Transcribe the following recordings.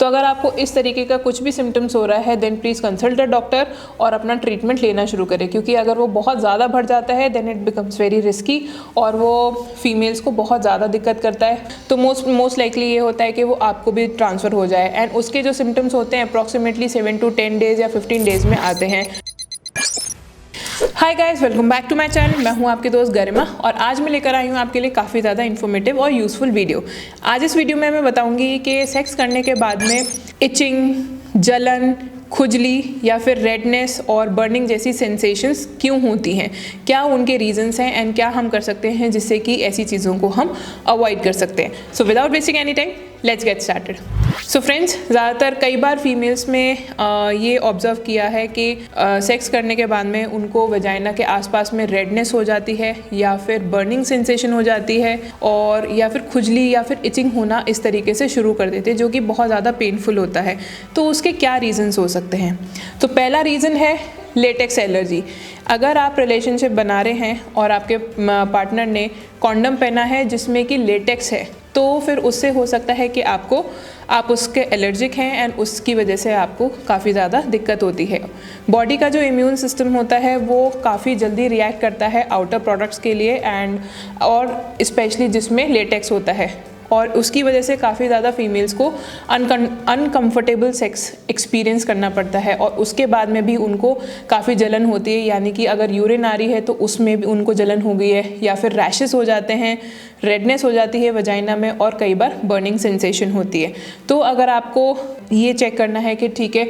तो अगर आपको इस तरीके का कुछ भी सिम्टम्स हो रहा है then please consult the doctor और अपना ट्रीटमेंट लेना शुरू करें, क्योंकि अगर वो बहुत ज़्यादा बढ़ जाता है then it becomes very risky और वो फीमेल्स को बहुत ज़्यादा दिक्कत करता है। तो मोस्ट लाइकली ये होता है कि वो आपको भी ट्रांसफ़र हो जाए एंड उसके जो सिम्टम्स होते हैं अप्रॉक्सीमेटली 7 to 10 डेज़ या 15 डेज़ में आते हैं। Hi guys, welcome back to my channel. मैं हूं आपकी दोस्त गरिमा और आज मैं लेकर आई हूं आपके लिए काफ़ी ज़्यादा इन्फॉर्मेटिव और यूज़फुल वीडियो। आज इस वीडियो में मैं बताऊंगी कि सेक्स करने के बाद में इचिंग, जलन, खुजली या फिर रेडनेस और बर्निंग जैसी सेंसेशंस क्यों होती हैं, क्या उनके रीजंस हैं एंड क्या हम कर सकते हैं जिससे कि ऐसी चीज़ों को हम अवॉइड कर सकते हैं। So without wasting any time let's get started. So friends, ज़्यादातर कई बार फीमेल्स में ये ऑब्ज़र्व किया है कि सेक्स करने के बाद में उनको वजाइना के आसपास में रेडनेस हो जाती है या फिर बर्निंग सेंसेशन हो जाती है और या फिर खुजली या फिर इचिंग होना इस तरीके से शुरू कर देते हैं, जो कि बहुत ज़्यादा पेनफुल होता है। तो उसके क्या रीज़न्स हो सकते हैं? तो पहला रीज़न है लेटेक्स एलर्जी। अगर आप रिलेशनशिप बना रहे हैं और आपके पार्टनर ने कॉन्डम पहना है जिसमें कि लेटेक्स है, तो फिर उससे हो सकता है कि आप उसके एलर्जिक हैं एंड उसकी वजह से आपको काफ़ी ज़्यादा दिक्कत होती है। बॉडी का जो इम्यून सिस्टम होता है वो काफ़ी जल्दी रिएक्ट करता है आउटर प्रोडक्ट्स के लिए और स्पेशली जिसमें लेटेक्स होता है, और उसकी वजह से काफ़ी ज़्यादा फीमेल्स को अनकंफर्टेबल सेक्स एक्सपीरियंस करना पड़ता है और उसके बाद में भी उनको काफ़ी जलन होती है। यानी कि अगर यूरिन आ रही है तो उसमें भी उनको जलन हो गई है या फिर रैशेस हो जाते हैं, रेडनेस हो जाती है वजाइना में और कई बार बर्निंग सेंसेशन होती है। तो अगर आपको ये चेक करना है कि ठीक है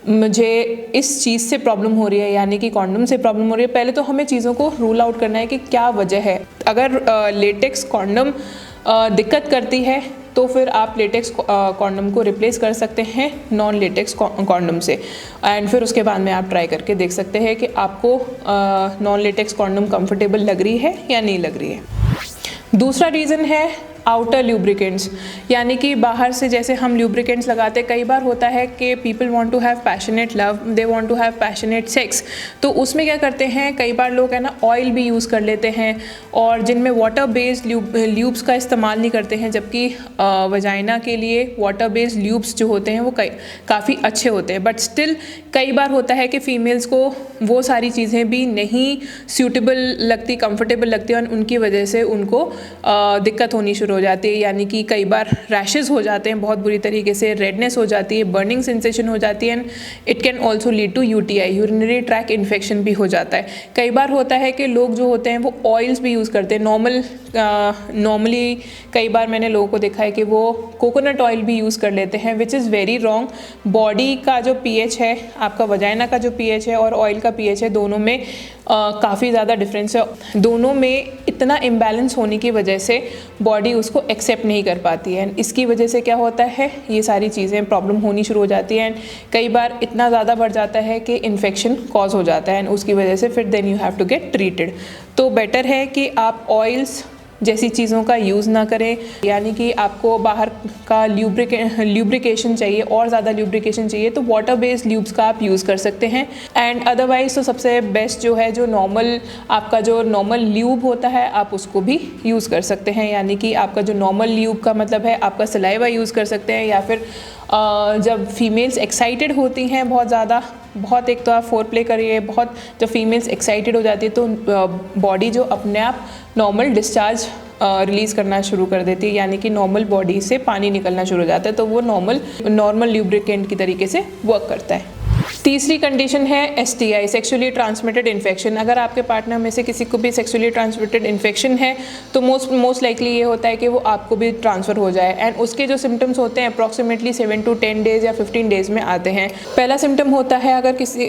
मुझे इस चीज़ से प्रॉब्लम हो रही है, यानी कि कॉन्डम से प्रॉब्लम हो रही है, पहले तो हमें चीज़ों को रूल आउट करना है कि क्या वजह है। अगर लेटेक्स कॉन्डम दिक्कत करती है तो फिर आप लेटेक्स कॉन्डम को रिप्लेस कर सकते हैं नॉन लेटेक्स कॉन्डम से एंड फिर उसके बाद में आप ट्राई करके देख सकते हैं कि आपको नॉन लेटेक्स कॉन्डम कंफर्टेबल लग रही है या नहीं लग रही है। दूसरा रीज़न है आउटर ल्यूब्रिकेंट्स, यानी कि बाहर से जैसे हम ल्यूब्रिकेंट्स लगाते, कई बार होता है कि people want to have passionate love, they want to have passionate sex, तो उसमें क्या करते हैं कई बार लोग है ना ऑयल भी यूज़ कर लेते हैं और जिनमें वाटर बेस्ड ल्यूब्स का इस्तेमाल नहीं करते हैं, जबकि वजाइना के लिए वाटर बेस्ड ल्यूब्स जो होते हैं वो काफ़ी अच्छे होते हैं। बट स्टिल कई बार होता है कि फ़ीमेल्स को वो सारी चीज़ें भी नहीं सूटेबल लगती, कंफर्टेबल लगती और उनकी वजह से उनको दिक्कत होनी शुरू हो जाती है। यानी कि कई बार रैशेस हो जाते हैं बहुत बुरी तरीके से, रेडनेस हो जाती है, बर्निंग सेंसेशन हो जाती है and it can also lead to UTI, urinary tract infection भी हो जाता है। कई बार होता है कि लोग जो होते हैं वो ऑयल्स भी यूज़ करते हैं। नॉर्मली कई बार मैंने लोगों को देखा है कि वो कोकोनट ऑयल भी यूज़ कर लेते हैं, which is very wrong. Body का जो पीएच है, आपका वजाइना का जो पीएच है और ऑयल का पीएच है, दोनों में काफ़ी ज़्यादा डिफरेंस है। दोनों में इतना इम्बैलेंस होने की वजह से बॉडी उसको एक्सेप्ट नहीं कर पाती है। इसकी वजह से क्या होता है, ये सारी चीज़ें प्रॉब्लम होनी शुरू हो जाती हैं। कई बार इतना ज़्यादा बढ़ जाता है कि इन्फेक्शन कॉज हो जाता है एंड उसकी वजह से फिर then you have to get treated. तो बेटर है कि आप ऑयल्स जैसी चीज़ों का यूज़ ना करें, यानी कि आपको बाहर का ल्यूब्रिकेशन चाहिए और ज़्यादा ल्यूब्रिकेशन चाहिए तो वाटर बेस्ड ल्यूब्स का आप यूज़ कर सकते हैं। एंड अदरवाइज तो सबसे बेस्ट जो है, जो आपका जो नॉर्मल ल्यूब होता है आप उसको भी यूज़ कर सकते हैं। यानी कि आपका जो नॉर्मल ल्यूब का मतलब है आपका सलाइवा यूज़ कर सकते हैं, या फिर जब फीमेल्स एक्साइटेड होती हैं बहुत एक तो आप फोर प्ले करिए, बहुत जब फीमेल्स एक्साइटेड हो जाती है तो बॉडी जो अपने आप नॉर्मल डिस्चार्ज रिलीज़ करना शुरू कर देती है, यानी कि नॉर्मल बॉडी से पानी निकलना शुरू हो जाता है, तो वो नॉर्मल ल्यूब्रिकेंट की तरीके से वर्क करता है। तीसरी कंडीशन है एसटीआई, सेक्सुअली ट्रांसमिटेड इन्फेक्शन। अगर आपके पार्टनर में से किसी को भी सेक्सुअली ट्रांसमिटेड इन्फेक्शन है तो मोस्ट लाइकली ये होता है कि वो आपको भी ट्रांसफ़र हो जाए एंड उसके जो सिम्टम्स होते हैं अप्रॉक्सीमेटली 7 to 10 डेज़ या 15 डेज़ में आते हैं। पहला सिम्टम होता है अगर किसी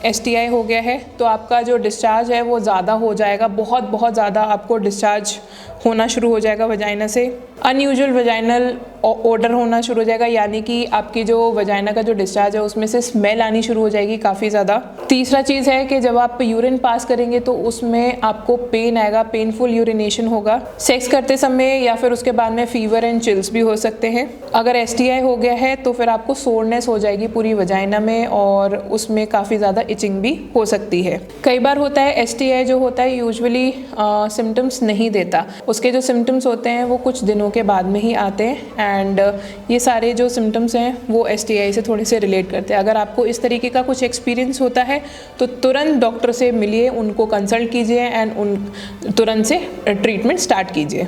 एसटीआई हो गया है तो आपका जो डिस्चार्ज है वो ज़्यादा हो जाएगा, बहुत ज़्यादा आपको डिस्चार्ज होना शुरू हो जाएगा वजाइना से। अनयूजुअल वजाइनल ओडर होना शुरू हो जाएगा, यानी कि आपकी जो वजाइना का जो डिस्चार्ज है उसमें से स्मेल आनी शुरू हो जाएगी काफ़ी ज़्यादा। तीसरा चीज़ है कि जब आप यूरिन पास करेंगे तो उसमें आपको पेन आएगा, पेनफुल यूरिनेशन होगा सेक्स करते समय, या फिर उसके बाद में फीवर एंड चिल्स भी हो सकते हैं। अगर एसटीआई हो गया है तो फिर आपको सोरनेस हो जाएगी पूरी वजाइना में और उसमें काफ़ी ज़्यादा इचिंग भी हो सकती है। कई बार होता है एसटीआई जो होता है यूजुअली सिम्टम्स नहीं देता, उसके जो सिम्टम्स होते हैं वो कुछ दिनों के बाद में ही आते हैं एंड ये सारे जो सिम्टम्स हैं वो STI से थोड़े से रिलेट करते हैं। अगर आपको इस तरीके का कुछ एक्सपीरियंस होता है तो तुरंत डॉक्टर से मिलिए, उनको कंसल्ट कीजिए एंड तुरंत से ट्रीटमेंट स्टार्ट कीजिए।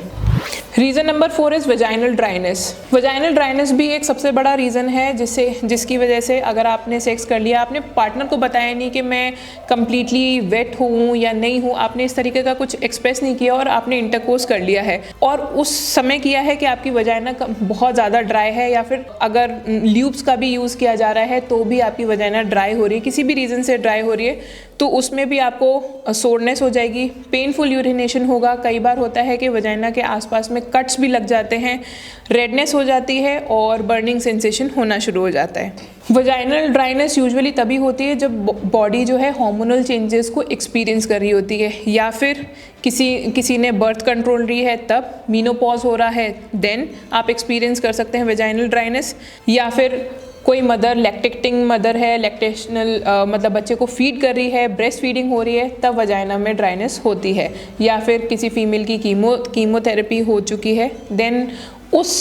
Reason number 4 is vaginal dryness. Vaginal dryness भी एक सबसे बड़ा रीज़न है जिसकी वजह से अगर आपने सेक्स कर लिया, आपने पार्टनर को बताया नहीं कि मैं कम्प्लीटली वेट हूँ या नहीं हूँ, आपने इस तरीके का कुछ एक्सप्रेस नहीं किया और आपने इंटरकोर्स कर लिया है और उस समय किया है कि आपकी वजाइना बहुत ज़्यादा ड्राई है, या फिर अगर ल्यूब्स का भी यूज़ किया जा रहा है तो भी आपकी वजाइना ड्राई हो रही है, किसी भी रीज़न से ड्राई हो रही है, तो उसमें भी आपको सोरनेस हो जाएगी, पेनफुल यूरिनेशन होगा। कई बार होता है कि वजाइना के आसपास में कट्स भी लग जाते हैं, रेडनेस हो जाती है और बर्निंग सेंसेशन होना शुरू हो जाता है। वजाइनल ड्राइनेस यूजुअली तभी होती है जब बॉडी जो है हार्मोनल चेंजेस को एक्सपीरियंस कर रही होती है, या फिर किसी ने बर्थ कंट्रोल रही है तब मीनोपॉज हो रहा है, देन आप एक्सपीरियंस कर सकते हैं वजाइनल ड्राइनेस, या फिर कोई मदर लैक्टेटिंग मदर है, लैक्टेशनल मतलब बच्चे को फीड कर रही है, ब्रेस्ट फीडिंग हो रही है, तब वजाइना में ड्राइनेस होती है, या फिर किसी फीमेल की कीमोथेरेपी हो चुकी है, देन उस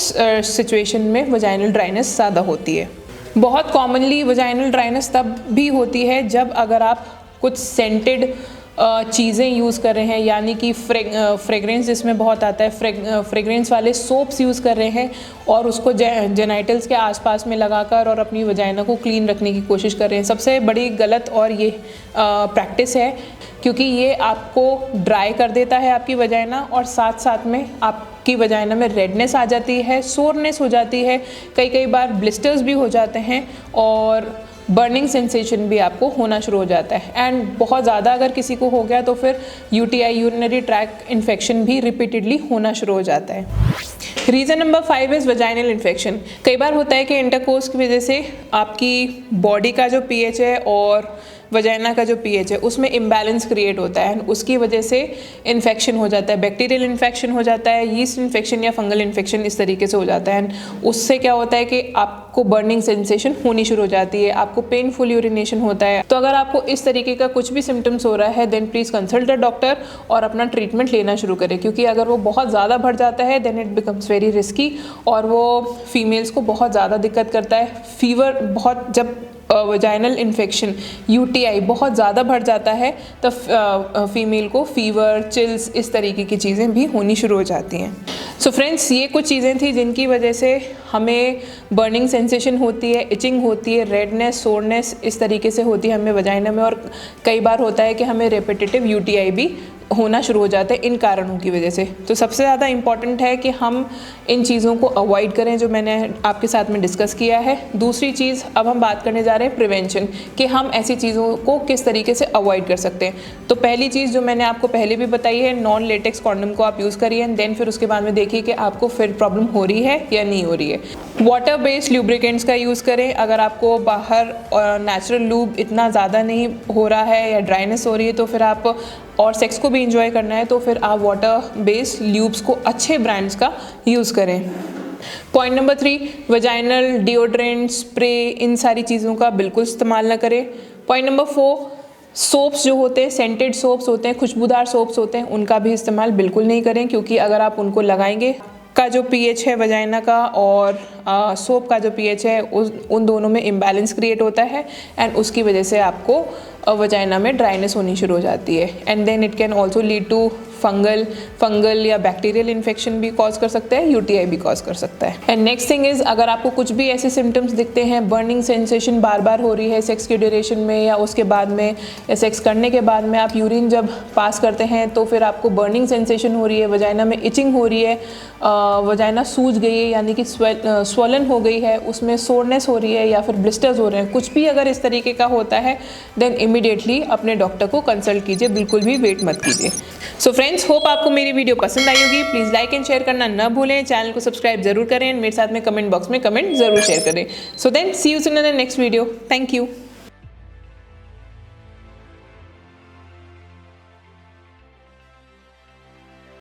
सिचुएशन में वजाइनल ड्राइनेस ज़्यादा होती है। बहुत कॉमनली वजाइनल ड्राइनेस तब भी होती है जब अगर आप कुछ सेंटेड चीज़ें यूज़ कर रहे हैं, यानी कि फ्रेगरेंस जिसमें बहुत आता है, फ्रेगरेंस वाले सोप्स यूज़ कर रहे हैं और उसको जेनाइटल्स के आसपास में लगाकर और अपनी वजाइना को क्लीन रखने की कोशिश कर रहे हैं। सबसे बड़ी गलत और ये प्रैक्टिस है, क्योंकि ये आपको ड्राई कर देता है आपकी वजाइना और साथ साथ में आपकी वजाइना में रेडनेस आ जाती है, सोरनेस हो जाती है, कई बार ब्लिस्टर्स भी हो जाते हैं और बर्निंग सेंसेशन भी आपको होना शुरू हो जाता है। एंड बहुत ज़्यादा अगर किसी को हो गया तो फिर UTI यूरिनरी ट्रैक्ट इन्फेक्शन भी रिपीटेडली होना शुरू हो जाता है। Reason number 5 is vaginal infection. कई बार होता है कि इंटरकोर्स की वजह से आपकी बॉडी का जो pH है और वजाइना का जो pH है उसमें इम्बैलेंस क्रिएट होता है, उसकी वजह से इन्फेक्शन हो जाता है, बैक्टीरियल इन्फेक्शन हो जाता है, यीस्ट इन्फेक्शन या फंगल इन्फेक्शन इस तरीके से हो जाता है। उससे क्या होता है कि आपको बर्निंग सेंसेशन होनी शुरू हो जाती है, आपको पेनफुल यूरिनेशन होता है। तो अगर आपको इस तरीके का कुछ भी सिम्टम्स हो रहा है then please consult the doctor और अपना ट्रीटमेंट लेना शुरू करें, क्योंकि अगर वो बहुत ज़्यादा बढ़ जाता है then it becomes very risky और वो फीमेल्स को बहुत ज़्यादा दिक्कत करता है। फीवर बहुत, जब वजाइनल इन्फेक्शन UTI बहुत ज़्यादा बढ़ जाता है तब फीमेल को फीवर, चिल्स इस तरीके की चीज़ें भी होनी शुरू हो जाती हैं। सो फ्रेंड्स, ये कुछ चीज़ें थी जिनकी वजह से हमें बर्निंग सेंसेशन होती है, इचिंग होती है, रेडनेस, सोरनेस इस तरीके से होती है हमें वजाइना में, और कई बार होता है कि हमें रेपिटेटिव UTI भी होना शुरू हो जाता है इन कारणों की वजह से। तो सबसे ज़्यादा इम्पॉर्टेंट है कि हम इन चीज़ों को अवॉइड करें जो मैंने आपके साथ में डिस्कस किया है। दूसरी चीज़, अब हम बात करने जा रहे हैं प्रिवेंशन, कि हम ऐसी चीज़ों को किस तरीके से अवॉइड कर सकते हैं। तो पहली चीज़ जो मैंने आपको पहले भी बताई है, नॉन लेटेक्स कॉन्डम को आप यूज़ करिए, देन फिर उसके बाद में देखिए कि आपको फिर प्रॉब्लम हो रही है या नहीं हो रही है। वाटर बेस्ड लुब्रिकेंट्स का यूज़ करें। अगर आपको बाहर नेचुरल लूब इतना ज़्यादा नहीं हो रहा है या ड्राइनेस हो रही है तो फिर आप और सेक्स को भी इंजॉय करना है तो फिर आप वाटर बेस्ड ल्यूब्स को अच्छे ब्रांड्स का यूज़ करें। Point number 3, vaginal deodorant, spray, इन सारी चीज़ों का बिल्कुल इस्तेमाल ना करें। पॉइंट नंबर 4, सोप्स जो होते हैं, सेंटेड सोप्स होते हैं, खुशबूदार सोप्स होते हैं, उनका भी इस्तेमाल बिल्कुल नहीं करें, क्योंकि अगर आप उनको लगाएंगे का जो pH है वजाइना का और सोप का जो pH है उन दोनों में इम्बैलेंस क्रिएट होता है एंड उसकी वजह से आपको वजाइना में ड्राइनेस होनी शुरू हो जाती है and then it can also lead to fungal या बैक्टीरियल इन्फेक्शन भी कॉज कर सकता है, UTI भी कॉज कर सकता है। एंड नेक्स्ट थिंग इज़, अगर आपको कुछ भी ऐसे सिम्टम्स दिखते हैं, बर्निंग सेंसेशन बार बार हो रही है सेक्स के ड्यूरेशन में या उसके बाद में या सेक्स करने के बाद में आप यूरिन जब पास करते हैं तो फिर आपको बर्निंग सेंसेशन हो रही है, वजाइना में इचिंग हो रही है, वजाइना सूज गई है यानी कि स्वलन हो गई है, उसमें सोरनेस हो रही है या फिर ब्लिस्टर्स हो रहे हैं, कुछ भी अगर इस तरीके का होता है देन इमीडिएटली अपने डॉक्टर को कंसल्ट कीजिए, बिल्कुल भी वेट मत कीजिए। सो फ्रेंड्स, होप आपको मेरी वीडियो पसंद आई होगी। प्लीज़ लाइक एंड शेयर करना न भूलें, चैनल को सब्सक्राइब जरूर करें, मेरे साथ में कमेंट बॉक्स में कमेंट जरूर शेयर करें। So then see you soon in the next video. Thank you.